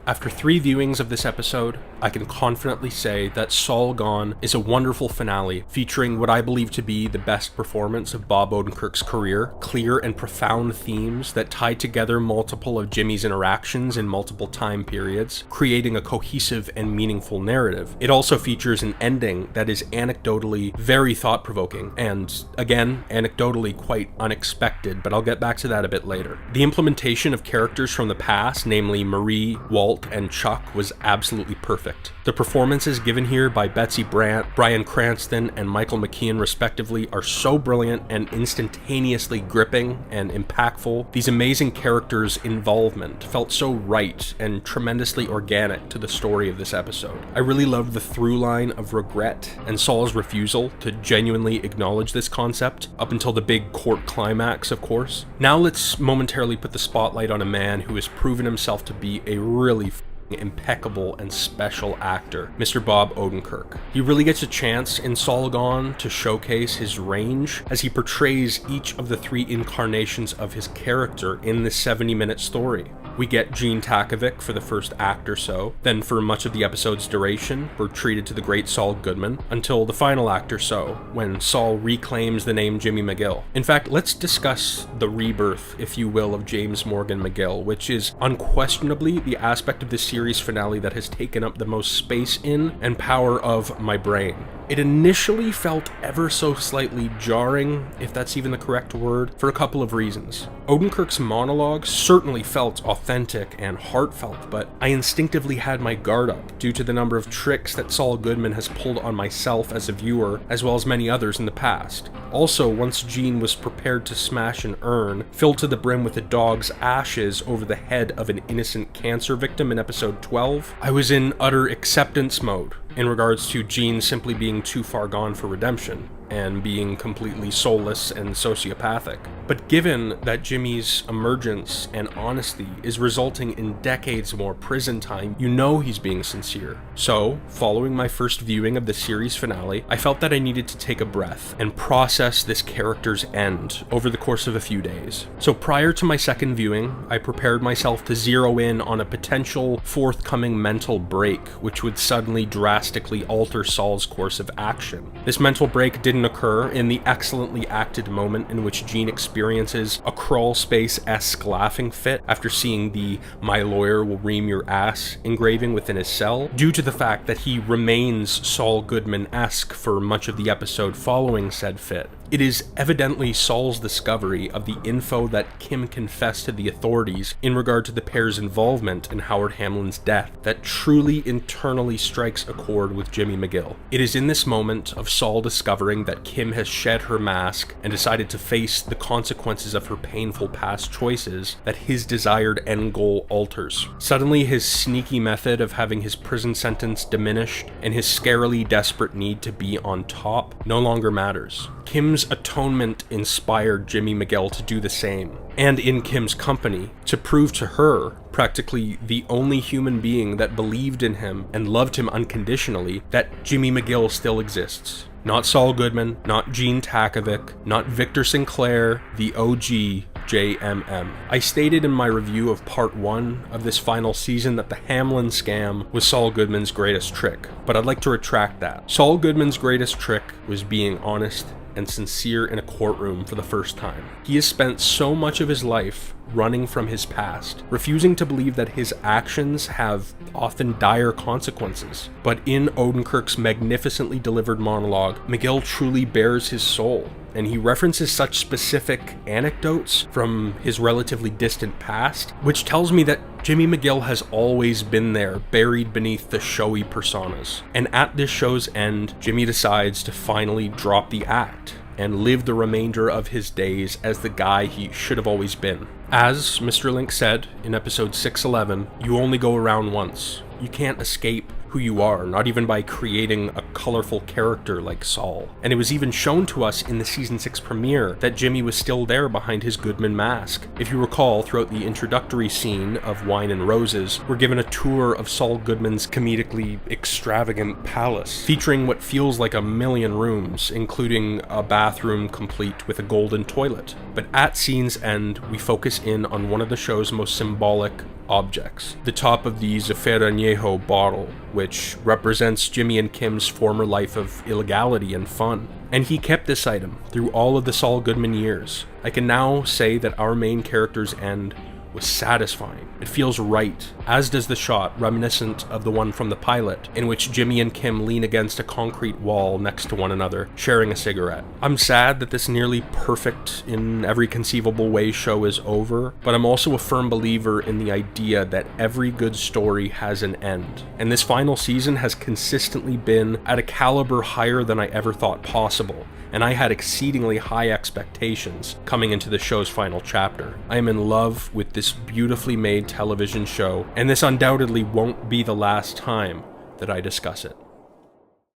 After 3 viewings of this episode, I can confidently say that Saul Gone is a wonderful finale featuring what I believe to be the best performance of Bob Odenkirk's career, clear and profound themes that tie together multiple of Jimmy's interactions in multiple time periods, creating a cohesive and meaningful narrative. It also features an ending that is anecdotally very thought-provoking, and again, anecdotally quite unexpected, but I'll get back to that a bit later. The implementation of characters from the past, namely Marie, Walt, and Chuck, was absolutely perfect. The performances given here by Betsy Brandt, Bryan Cranston, and Michael McKean respectively are so brilliant and instantaneously gripping and impactful. These amazing characters' involvement felt so right and tremendously organic to the story of this episode. I really loved the through line of regret and Saul's refusal to genuinely acknowledge this concept, up until the big court climax, of course. Now let's momentarily put the spotlight on a man who has proven himself to be a really impeccable and special actor, Mr. Bob Odenkirk. He really gets a chance in Saul Gone to showcase his range as he portrays each of the 3 incarnations of his character in this 70-minute story. We get Gene Takovic for the first act or so, then for much of the episode's duration, we're treated to the great Saul Goodman, until the final act or so, when Saul reclaims the name Jimmy McGill. In fact, let's discuss the rebirth, if you will, of James Morgan McGill, which is unquestionably the aspect of this series finale that has taken up the most space in and power of my brain. It initially felt ever so slightly jarring, if that's even the correct word, for a couple of reasons. Odenkirk's monologue certainly felt authentic and heartfelt, but I instinctively had my guard up due to the number of tricks that Saul Goodman has pulled on myself as a viewer, as well as many others in the past. Also, once Gene was prepared to smash an urn filled to the brim with a dog's ashes over the head of an innocent cancer victim in episode 12, I was in utter acceptance mode in regards to Gene simply being too far gone for redemption and being completely soulless and sociopathic. But given that Jimmy's emergence and honesty is resulting in decades more prison time, you know he's being sincere. So, following my first viewing of the series finale, I felt that I needed to take a breath and process this character's end over the course of a few days. So prior to my second viewing, I prepared myself to zero in on a potential forthcoming mental break, which would suddenly drastically alter Saul's course of action. This mental break didn't occur in the excellently acted moment in which Gene experiences a crawl space-esque laughing fit after seeing the "my lawyer will ream your ass" engraving within his cell, due to the fact that he remains Saul Goodman-esque for much of the episode following said fit. It is evidently Saul's discovery of the info that Kim confessed to the authorities in regard to the pair's involvement in Howard Hamlin's death that truly internally strikes a chord with Jimmy McGill. It is in this moment of Saul discovering that Kim has shed her mask and decided to face the consequences of her painful past choices that his desired end goal alters. Suddenly, his sneaky method of having his prison sentence diminished and his scarily desperate need to be on top no longer matters. Kim's atonement inspired Jimmy McGill to do the same, and in Kim's company, to prove to her, practically the only human being that believed in him and loved him unconditionally, that Jimmy McGill still exists. Not Saul Goodman, not Gene Takovic, not Victor Sinclair, the OG JMM. I stated in my review of part 1 of this final season that the Hamlin scam was Saul Goodman's greatest trick, but I'd like to retract that. Saul Goodman's greatest trick was being honest and sincere in a courtroom for the first time. He has spent so much of his life running from his past, refusing to believe that his actions have often dire consequences. But in Odenkirk's magnificently delivered monologue, McGill truly bears his soul, and he references such specific anecdotes from his relatively distant past, which tells me that Jimmy McGill has always been there, buried beneath the showy personas. And at this show's end, Jimmy decides to finally drop the act and live the remainder of his days as the guy he should have always been. As Mr. Link said in episode 611, you only go around once. You can't escape who you are, not even by creating a colorful character like Saul. And it was even shown to us in the season 6 premiere that Jimmy was still there behind his Goodman mask. If you recall, throughout the introductory scene of Wine and Roses, we're given a tour of Saul Goodman's comedically extravagant palace, featuring what feels like 1,000,000 rooms, including a bathroom complete with a golden toilet. But at scene's end, we focus in on one of the show's most symbolic objects. The top of the Zaffer bottle, which represents Jimmy and Kim's former life of illegality and fun. And he kept this item through all of the Saul Goodman years. I can now say that our main character's end was satisfying. It feels right, as does the shot reminiscent of the one from the pilot, in which Jimmy and Kim lean against a concrete wall next to one another, sharing a cigarette. I'm sad that this nearly perfect in every conceivable way show is over, but I'm also a firm believer in the idea that every good story has an end. And this final season has consistently been at a caliber higher than I ever thought possible, and I had exceedingly high expectations coming into the show's final chapter. I am in love with this beautifully made television show, and this undoubtedly won't be the last time that I discuss it.